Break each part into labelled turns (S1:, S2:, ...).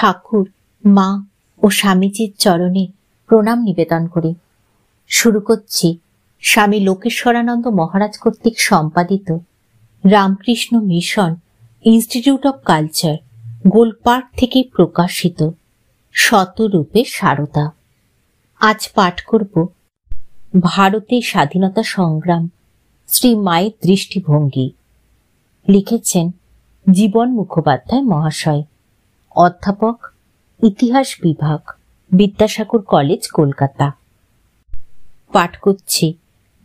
S1: ঠাকুর, মা ও স্বামীজির চরণে প্রণাম নিবেদন করি। শুরু করছি স্বামী লোকেশ্বরানন্দ মহারাজ কর্তৃক সম্পাদিত Ramakrishna mission institute of culture, Golpark থেকে প্রকাশিত শতরূপে সারদা। আজ পাঠ করব ভারতের স্বাধীনতা সংগ্রাম, শ্রী মায়ের দৃষ্টিভঙ্গি। লিখেছেন জীবন মুখোপাধ্যায় মহাশয়, অধ্যাপক, ইতিহাস বিভাগ, বিদ্যাসাগর কলেজ, কলকাতা। পাঠ করছি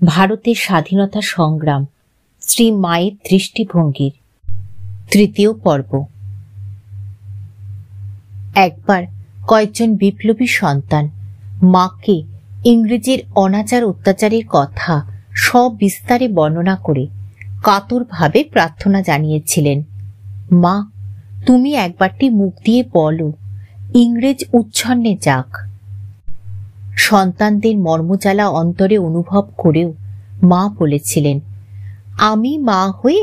S1: ভারতের স্বাধীনতা সংগ্রাম, শ্রী মায়ের দৃষ্টিভঙ্গির তৃতীয় পর্ব। একবার কয়েকজন বিপ্লবী সন্তান মাকে ইংরেজের অনাচার অত্যাচারের কথা সবিস্তারে বর্ণনা করে কাতরভাবে প্রার্থনা জানিয়েছিলেন, মা, তুমি একবারটি মুখ দিয়ে বলো, ইংরেজ উচ্ছন্নে যাক। সন্তানদের মর্মজ্বালা অন্তরে অনুভব করেও মা বলেছিলেন, আমি মা হয়ে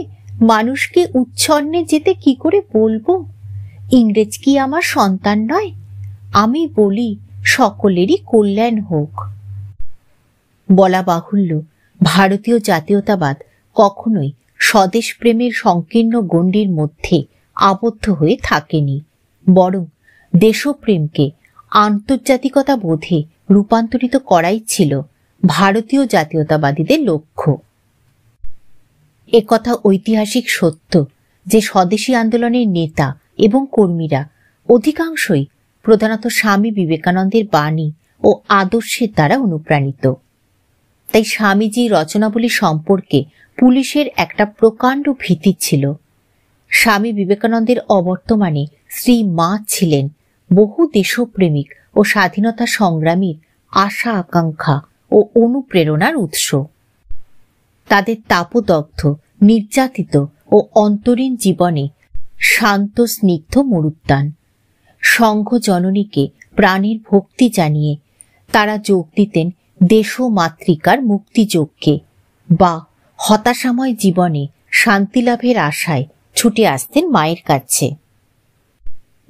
S1: মানুষকে উচ্ছন্নে যেতে কি করে বলবো? ইংরেজ কি আমার সন্তান নয়? আমি বলি সকলেরই কল্যাণ হোক। বলা বাহুল্য, ভারতীয় জাতীয়তাবাদ কখনোই স্বদেশ প্রেমের সংকীর্ণ গণ্ডির মধ্যে আবদ্ধ হয়ে থাকেনি, বরং দেশপ্রেমকে আন্তর্জাতিকতা বোধে রূপান্তরিত করাই ছিল ভারতীয় জাতীয়তাবাদীদের লক্ষ্য। একথা ঐতিহাসিক সত্য যে স্বদেশী আন্দোলনের নেতা এবং কর্মীরা অধিকাংশই প্রধানত স্বামী বিবেকানন্দের বাণী ও আদর্শের দ্বারা অনুপ্রাণিত। তাই স্বামীজির রচনাবলী সম্পর্কে পুলিশের একটা প্রকাণ্ড ভীতি ছিল। স্বামী বিবেকানন্দের অবর্তমানে শ্রী মা ছিলেন বহু দেশপ্রেমিক ও স্বাধীনতা সংগ্রামীর আশা আকাঙ্ক্ষা ও অনুপ্রেরণার উৎস। তাদের তাপদগ্ধ, নির্যাতিত ও অন্তরীণ জীবনে শান্ত স্নিগ্ধ মরুদ্যান। সংঘ জননীকে প্রাণের ভক্তি জানিয়ে তারা যোগ দিতেন দেশ মাতৃকার মুক্তিযজ্ঞে, বা হতাশাময় জীবনে শান্তিলাভের আশায় ছুটে আসতেন মায়ের কাছে।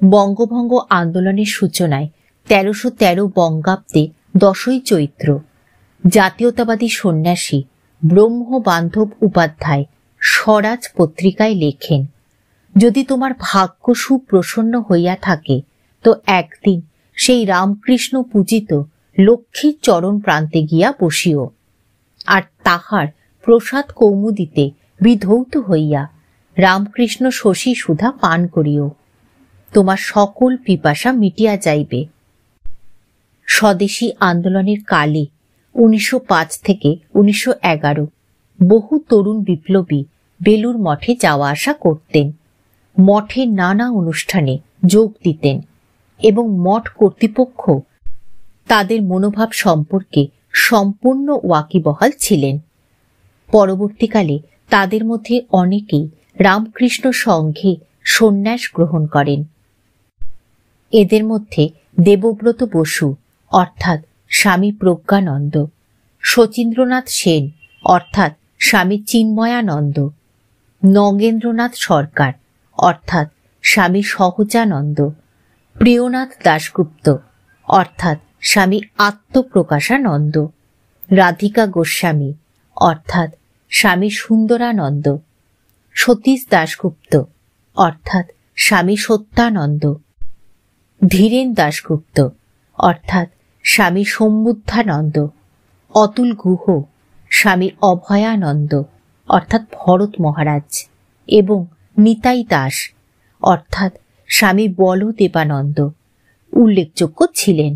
S1: বঙ্গভঙ্গ আন্দোলনের সূচনায় ১৩১৩ বঙ্গাব্দে ১০ই চৈত্র জাতীয়তাবাদী সন্ন্যাসী ব্রহ্মবান্ধব উপাধ্যায় স্বরাজ পত্রিকায় লেখেন, যদি তোমার ভাগ্য সুপ্রসন্ন হইয়া থাকে তো একদিন সেই রামকৃষ্ণ পূজিত লক্ষ্মীর চরণ প্রান্তে গিয়া বসিও, আর তাহার প্রসাদ কৌমুদীতে বিধৌত হইয়া রামকৃষ্ণ শশী সুধা পান করিও, তোমার সকল পিপাসা মিটিয়া যাইবে। স্বদেশী আন্দোলনের কালে ১৯০৫ থেকে ১৯১১ বহু তরুণ বিপ্লবী বেলুর মঠে যাওয়া আসা করতেন, মঠের নানা অনুষ্ঠানে যোগ দিতেন এবং মঠ কর্তৃপক্ষ তাদের মনোভাব সম্পর্কে সম্পূর্ণ ওয়াকিবহাল ছিলেন। পরবর্তীকালে তাদের মধ্যে অনেকেই রামকৃষ্ণ সংঘে সন্ন্যাস গ্রহণ করেন। এদের মধ্যে দেবব্রত বসু অর্থাৎ স্বামী প্রজ্ঞানন্দ, শচীন্দ্রনাথ সেন অর্থাৎ স্বামী চিন্ময়ানন্দ, নগেন্দ্রনাথ সরকার অর্থাৎ স্বামী সহজানন্দ, প্রিয়নাথ দাশগুপ্ত অর্থাৎ স্বামী আত্মপ্রকাশানন্দ, রাধিকা গোস্বামী অর্থাৎ স্বামী সুন্দরানন্দ, সতীশ দাশগুপ্ত অর্থাৎ স্বামী সত্যানন্দ, ধীরেন দাশগুপ্ত অর্থাৎ স্বামী সম্বুদ্ধানন্দ, অতুল গুহ স্বামী অভয়ানন্দ অর্থাৎ ভরত মহারাজ এবং নিতাই দাস অর্থাৎ স্বামী বলদেবানন্দ উল্লেখযোগ্য ছিলেন।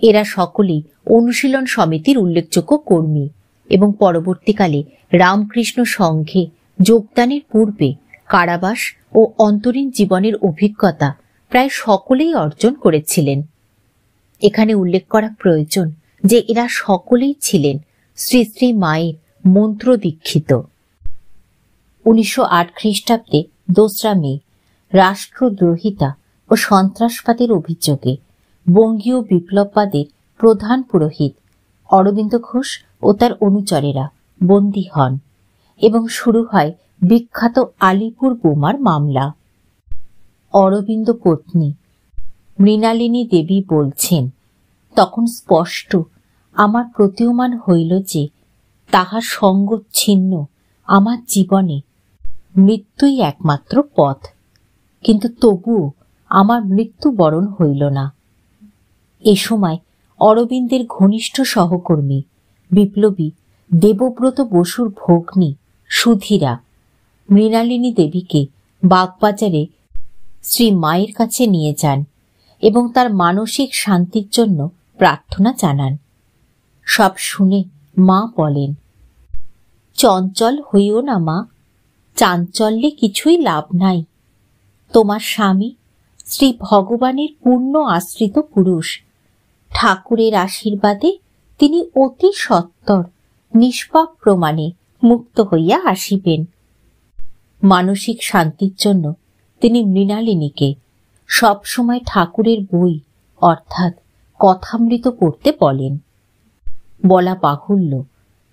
S1: এরা সকলেই অনুশীলন সমিতির উল্লেখযোগ্য কর্মী এবং পরবর্তীকালে রামকৃষ্ণ সংঘে যোগদানের পূর্বে কারাবাস ও অন্তরীণ জীবনের অভিজ্ঞতা প্রায় সকলেই অর্জন করেছিলেন। এখানে উল্লেখ করা প্রয়োজন যে এরা সকলেই ছিলেন শ্রী শ্রী মায়ের মন্ত্র দীক্ষিত। ১৯০৮ খ্রিস্টাব্দে ২রা মে রাষ্ট্রদ্রোহিতা ও সন্ত্রাসবাদের অভিযোগে বঙ্গীয় বিপ্লববাদের প্রধান পুরোহিত অরবিন্দ ঘোষ ও তার অনুচরেরা বন্দী হন এবং শুরু হয় বিখ্যাত আলিপুর বোমার মামলা। অরবিন্দ পত্নী মৃণালিনী দেবী বলছেন, তখন স্পষ্ট আমার প্রতীয়মান হইল যে তাহার সঙ্গচ্ছিন্ন আমার জীবনে মৃত্যুই একমাত্র পথ। কিন্তু তবুও আমার মৃত্যু বরণ হইল না। এ সময় অরবিন্দের ঘনিষ্ঠ সহকর্মী বিপ্লবী দেবব্রত বসুর ভগ্নী সুধীরা মৃণালিনী দেবীকে বাগবাজারে শ্রী মায়ের কাছে নিয়ে যান এবং তার মানসিক শান্তির জন্য প্রার্থনা জানান। সব শুনে মা বলেন, চঞ্চল হইও না মা, চাঞ্চল্যে কিছুই লাভ নাই। তোমার স্বামী শ্রী ভগবানের পূর্ণ আশ্রিত পুরুষ। ঠাকুরের আশীর্বাদে তিনি অতি সত্বর নিষ্পাপ প্রমাণে মুক্ত হইয়া আসিবেন। মানসিক শান্তির জন্য তিনি মৃণালিনীকে সবসময় ঠাকুরের বই অর্থাৎ কথামৃত পড়তে বলেন। বলা বাহুল্য,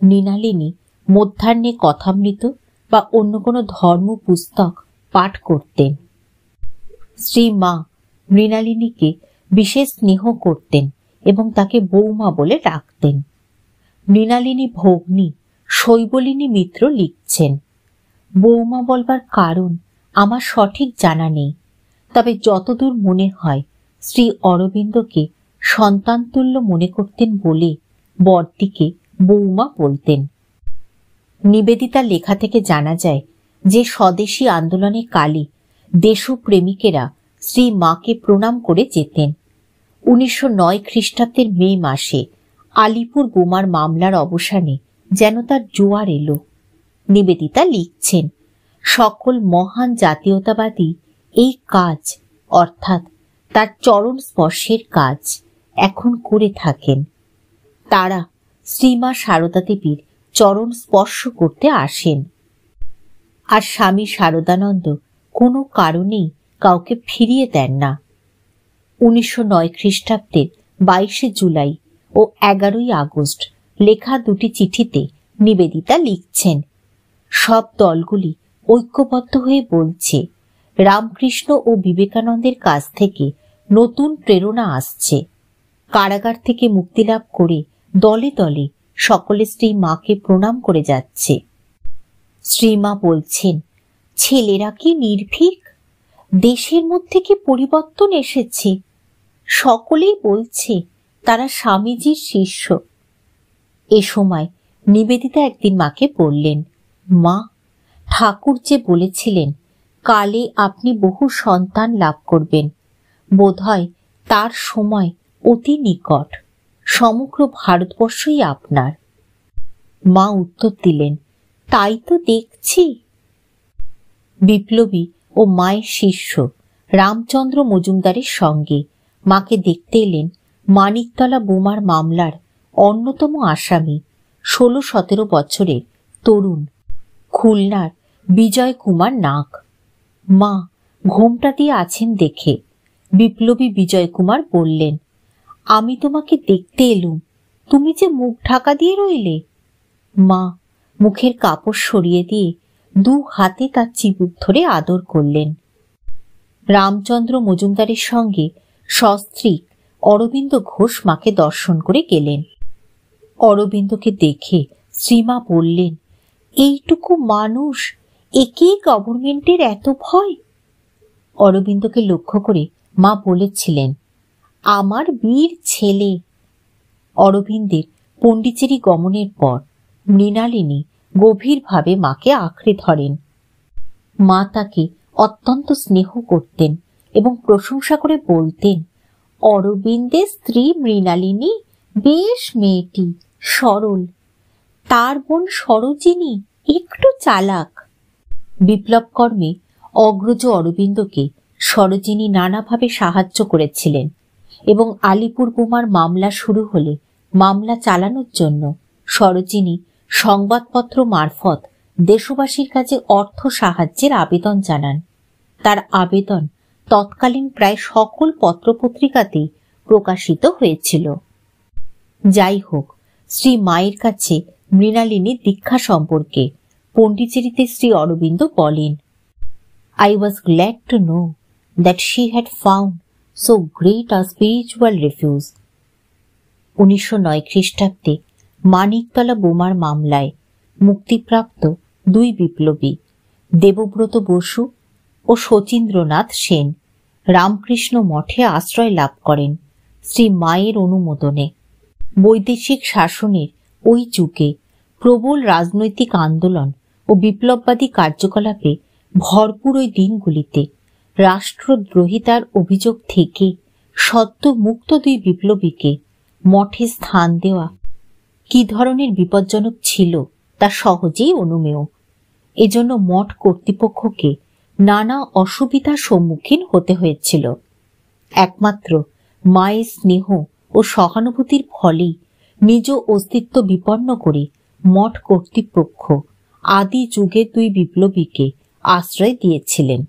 S1: মৃণালিনী মধ্যাহ্নে কথামৃত বা অন্য কোনো ধর্ম পুস্তক পাঠ করতেন। শ্রী মা মৃণালিনীকে বিশেষ স্নেহ করতেন এবং তাকে বৌমা বলে ডাকতেন। মৃণালিনী ভগ্নী শৈবলিনী মিত্র লিখছেন, বৌমা বলবার কারণ আমার সঠিক জানা নেই, তবে যতদূর মনে হয় শ্রী অরবিন্দকে সন্তানতুল্য মনে করতেন বলে বরদিকে বৌমা বলতেন। নিবেদিতা লেখা থেকে জানা যায় যে স্বদেশী আন্দোলনে কালে দেশপ্রেমিকেরা শ্রী মাকে প্রণাম করে যেতেন। 1909 খ্রিস্টাব্দের মে মাসে আলিপুর বোমার মামলার অবসানে যেন তার জোয়ার এলো। নিবেদিতা লিখছেন, সকল মহান জাতীয়তাবাদী এই কাজ অর্থাৎ তার চরণ স্পর্শের কাজ এখন করে থাকেন। তারা শ্রীমা সারদা দেবীর চরণ স্পর্শ করতে আসেন। আর স্বামী শারদানন্দ কোনো কারণেই কাউকে ফিরিয়ে দেন না। 1909 খ্রিস্টাব্দের 22 জুলাই ও 11 আগস্ট লেখা দুটি চিঠিতে নিবেদিতা লিখছেন, সব দলগুলি ঐক্যবদ্ধ হয়ে বলছে রামকৃষ্ণ ও বিবেকানন্দের কাছ থেকে নতুন প্রেরণা আসছে। কারাগার থেকে মুক্তিলাভ করে দলে দলে সকলে শ্রী মাকে প্রণাম করে যাচ্ছে। শ্রীমা বলছেন, ছেলেরা কি নির্ভীক? দেশের মধ্যে কি পরিবর্তন এসেছে? সকলেই বলছে তারা স্বামীজির শিষ্য। এ সময় নিবেদিতা একদিন মাকে বললেন, মা, ঠাকুর যে বলেছিলেন কালে আপনি বহু সন্তান লাভ করবেন, বোধহয় তার সময় অতি নিকট, সমগ্র ভারতবর্ষই আপনার। মা উত্তর দিলেন, তাই তো দেখছি। বিপ্লবী ও মায়ের শিষ্য রামচন্দ্র মজুমদারের সঙ্গে মাকে দেখতে এলেন মানিকতলা বোমার মামলার অন্যতম আসামি 16-17 বছরের তরুণ খুলনার বিজয় কুমার নাগ। মা ঘোমটা দিয়ে আছেন দেখে বিপ্লবী বিজয় কুমার বললেন, আমি তোমাকে দেখতে এলুম, তুমি যে মুখ ঢাকা দিয়ে রইলে। মা মুখের কাপড় সরিয়ে দিয়ে 2 হাতে তার চিবুক ধরে আদর করলেন। রামচন্দ্র মজুমদারের সঙ্গে সস্ত্রীক অরবিন্দ ঘোষ মাকে দর্শন করে গেলেন। অরবিন্দকে দেখে শ্রীমা বললেন, এইটুকু মানুষ, একেই গভর্নমেন্টের এত ভয়? অরবিন্দকে লক্ষ্য করে মা বলেছিলেন, আমার বীর ছেলে। অরবিন্দের পণ্ডিচেরি গমনের পর মৃণালিনী গভীরভাবে মাকে আঁকড়ে ধরেন। মা তাকে অত্যন্ত স্নেহ করতেন এবং প্রশংসা করে বলতেন, অরবিন্দের স্ত্রী মৃণালিনী বেশ মেয়েটি, সরল। তার বোন সরোজিনী একটু চালাক। বিপ্লব কর্মে অগ্রজ অরবিন্দকে সরোজিনী নানাভাবে সাহায্য করেছিলেন এবং আলিপুর বোমার মামলা শুরু হলে মামলা চালানোর জন্য সরোজিনী সংবাদপত্র মারফত দেশবাসীর কাছে অর্থ সাহায্যের আবেদন জানান। তার আবেদন তৎকালীন প্রায় সকল পত্রপত্রিকাতেই প্রকাশিত হয়েছিল। যাই হোক, শ্রী মায়ের কাছে মৃণালিনীর দীক্ষা সম্পর্কে পণ্ডিচেরিতে শ্রী অরবিন্দ বলেন, I was glad to know that she had found so great a spiritual refuge. 1909 খ্রিস্টাব্দে মানিকতলা বোমার মামলায় মুক্তিপ্রাপ্ত দুই বিপ্লবী দেবব্রত বসু ও শচীন্দ্রনাথ সেন রামকৃষ্ণ মঠে আশ্রয় লাভ করেন শ্রী মায়ের অনুমোদনে। বৈদেশিক শাসনের ওই যুগে প্রবল রাজনৈতিক আন্দোলন ও বিপ্লববাদী কার্যকলাপে ভরপুর ওই দিনগুলিতে রাষ্ট্রদ্রোহিতার অভিযোগ থেকে সদ্য মুক্ত দুই বিপ্লবীকে মঠে স্থান দেওয়া কি ধরনের বিপজ্জনক ছিল তা সহজেই অনুমেয়। এজন্য মঠ কর্তৃপক্ষকে নানা অসুবিধার সম্মুখীন হতে হয়েছিল। একমাত্র মায়ের স্নেহ ও সহানুভূতির ফলেই নিজ অস্তিত্ব বিপন্ন করে মঠ কর্তৃপক্ষ আদি যুগের দুই বিপ্লবীকে আশ্রয় দিয়েছিলেন।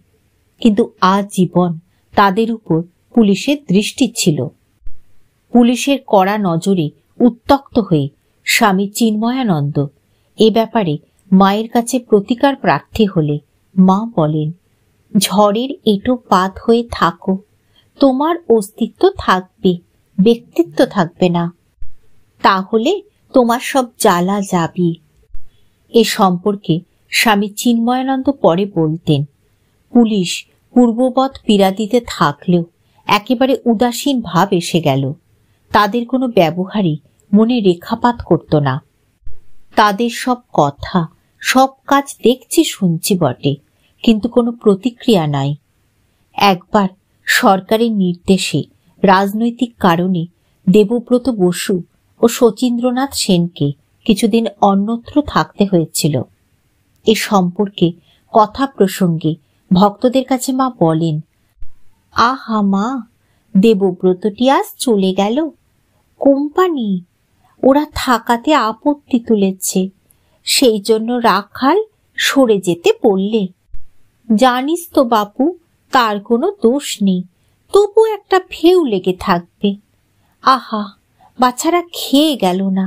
S1: কিন্তু আজীবন তাদের উপর পুলিশের দৃষ্টি ছিল। পুলিশের কড়া নজরে উত্ত্যক্ত হয়ে স্বামী চিন্ময়ানন্দ এ ব্যাপারে মায়ের কাছে প্রতিকার প্রার্থী হলে মা বলেন, ঝড়ের এঁটো পাত হয়ে থাকো, তোমার অস্তিত্ব থাকবে, ব্যক্তিত্ব থাকবে না, তাহলে তোমার সব জ্বালা যাবে। এ সম্পর্কে স্বামী চিন্ময়ানন্দ পরে বলতেন, পুলিশ পূর্ববৎ পীড়া দিতে থাকলেও একেবারে উদাসীন ভাব এসে গেল। তাদের কোনো ব্যবহারই মনে রেখাপাত করত না। তাদের সব কথা, সব কাজ দেখছি শুনছি বটে, কিন্তু কোনো প্রতিক্রিয়া নাই। একবার সরকারের নির্দেশে রাজনৈতিক কারণে দেবব্রত বসু ও শচীন্দ্রনাথ সেনকে কিছুদিন অন্যত্র থাকতে হয়েছিল। এ সম্পর্কে কথা প্রসঙ্গে ভক্তদের কাছে মা বলেন, আহা মা, দেবব্রতটি আজ চলে গেল, কোম্পানি ওরা থাকাতে আপত্তি তুলেছে, সেই জন্য রাখাল সরে যেতে বললে। জানিস তো বাপু, তার কোনো দোষ নেই, তবু একটা ফেউ লেগে থাকবে। আহা, বাছারা খেয়ে গেল না।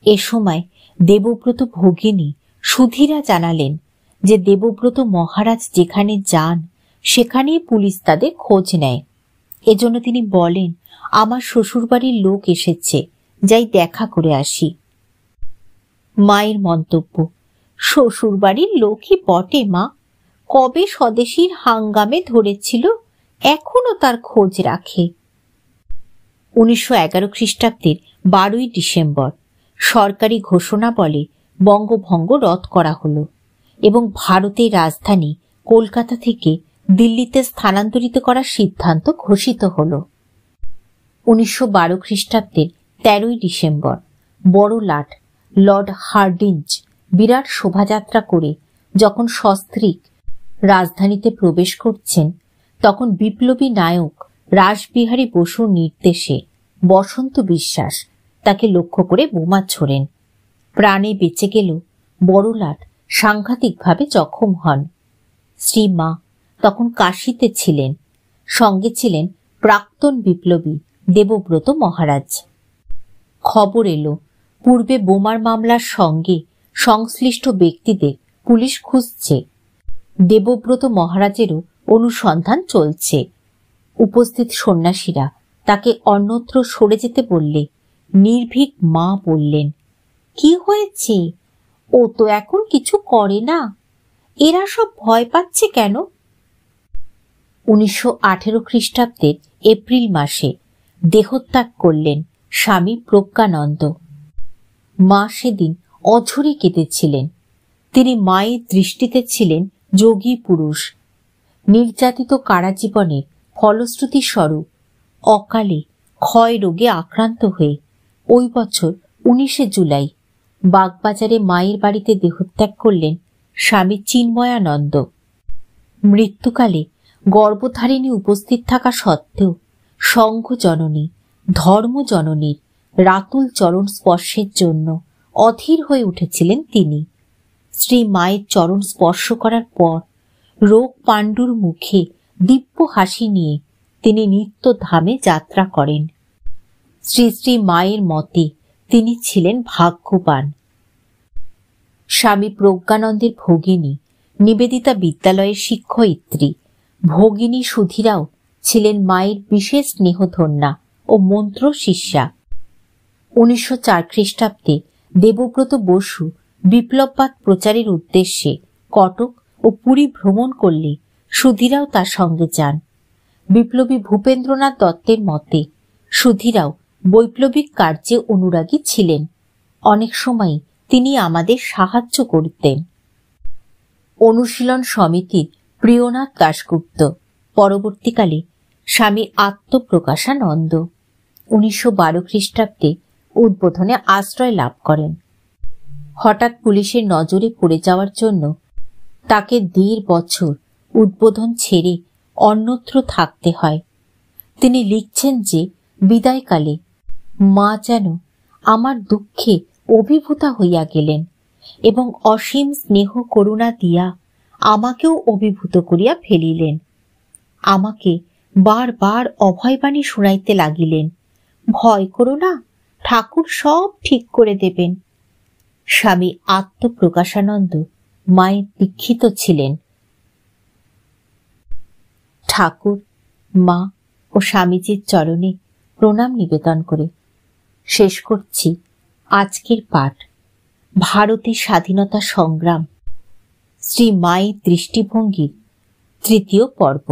S1: এ সময় দেবব্রত ভগিনী সুধীরা জানালেন যে দেবব্রত মহারাজ যেখানে যান সেখানেই পুলিশ তাদের খোঁজ নেয়। এজন্য তিনি বলেন, আমার শ্বশুরবাড়ির লোক এসেছে, যাই দেখা করে আসি। মায়ের মন্তব্য, শ্বশুরবাড়ির লোকই বটে মা, কবে স্বদেশীর হাঙ্গামে ধরেছিল, এখনো তার খোঁজ রাখে। 1911 খ্রিস্টাব্দের 12 ডিসেম্বর সরকারি ঘোষণা বলে বঙ্গভঙ্গ রদ করা হলো এবং ভারতের রাজধানী কলকাতা থেকে দিল্লিতে স্থানান্তরিত করার সিদ্ধান্ত ঘোষিত হল। 1912 খ্রিস্টাব্দের 13 ডিসেম্বর বড়লাট লর্ড হার্ডিঞ্জ বিরাট শোভাযাত্রা করে যখন সস্ত্রীক রাজধানীতে প্রবেশ করছেন, তখন বিপ্লবী নায়ক রাসবিহারী বসুর নির্দেশে বসন্ত বিশ্বাস তাকে লক্ষ্য করে বোমা ছোড়েন। প্রাণে বেঁচে গেল বড়লাট সাংঘাতিকভাবে জখম হন। শ্রীমা তখন কাশীতে ছিলেন, সঙ্গে ছিলেন প্রাক্তন বিপ্লবী দেবব্রত মহারাজ। খবর এলো পূর্বে বোমার মামলার সঙ্গে সংশ্লিষ্ট ব্যক্তিদের পুলিশ খুঁজছে। দেবব্রত মহারাজেরও অনুসন্ধান চলছে। উপস্থিত সন্ন্যাসীরা তাকে অন্যত্র সরে যেতে বললে নির্ভীক মা বললেন, কি হয়েছে? ও তো এখন কিছু করে না, এরা সব ভয় পাচ্ছে কেন? 1918 খ্রিস্টাব্দের এপ্রিল মাসে দেহত্যাগ করলেন স্বামী প্রজ্ঞানন্দ। মা সেদিন অঝরে কেঁদেছিলেন। তিনি মায়ের দৃষ্টিতে ছিলেন যোগী পুরুষ। নির্যাতিত কারাজীবনের ফলশ্রুতি স্বরূপ অকালে ক্ষয় রোগে আক্রান্ত হয়ে ওই বছর 19 জুলাই বাগবাজারে মায়ের বাড়িতে দেহত্যাগ করলেন স্বামী চিন্ময়ানন্দ। মৃত্যুকালে গর্ভধারিণী উপস্থিত থাকা সত্ত্বেও সংঘ জননী, ধর্ম জননীর রাতুল চরণ স্পর্শের জন্য অধীর হয়ে উঠেছিলেন তিনি। শ্রী মায়ের চরণ স্পর্শ করার পর রোগ পাণ্ডুর মুখে দিব্য হাসি নিয়ে তিনি নিত্য ধামে যাত্রা করেন। শ্রী শ্রী মায়ের মতে তিনি ছিলেন ভাগ্যবান। স্বামী প্রজ্ঞানন্দের ভগিনী নিবেদিতা বিদ্যালয়ের শিক্ষয়িত্রী ভগিনী সুধীরাও ছিলেন মায়ের বিশেষ স্নেহধন্যা ও মন্ত্র শিষ্যা। 1904 খ্রিস্টাব্দে দেবব্রত বসু বিপ্লববাদ প্রচারের উদ্দেশ্যে কটক ও পুরী ভ্রমণ করলে সুধীরাও তার সঙ্গে যান। বিপ্লবী ভূপেন্দ্রনাথ দত্তের মতে সুধীরাও বৈপ্লবিক কার্যে অনুরাগী ছিলেন। অনেক সময় তিনি আমাদের সাহায্য করতেন। অনুশীলন সমিতির প্রিয়নাথ দাশগুপ্ত পরবর্তীকালে স্বামী আত্মপ্রকাশানন্দ 1912 খ্রিস্টাব্দে উদ্বোধনে আশ্রয় লাভ করেন। হঠাৎ পুলিশের নজরে পড়ে যাওয়ার জন্য তাকে 1.5 বছর উদ্বোধন ছেড়ে অন্যত্র থাকতে হয়। তিনি লিখছেন যে বিদায়কালে মা যেন আমার দুঃখে অভিভূতা হইয়া গেলেন এবং অসীম স্নেহ করুণা দিয়া আমাকেও অভিভূত করিয়া ফেলিলেন। আমাকে বারবার অভয়বাণী শুনাইতে লাগিলেন, ভয় করো না, ঠাকুর সব ঠিক করে দেবেন। স্বামী আত্মপ্রকাশানন্দ মায়ের দীক্ষিত ছিলেন। ঠাকুর, মা ও স্বামীজির চরণে প্রণাম নিবেদন করে শেষ করছি আজকের পাঠ। ভারতের স্বাধীনতা সংগ্রাম শ্রী মায়ের দৃষ্টিভঙ্গির 3য় পর্ব।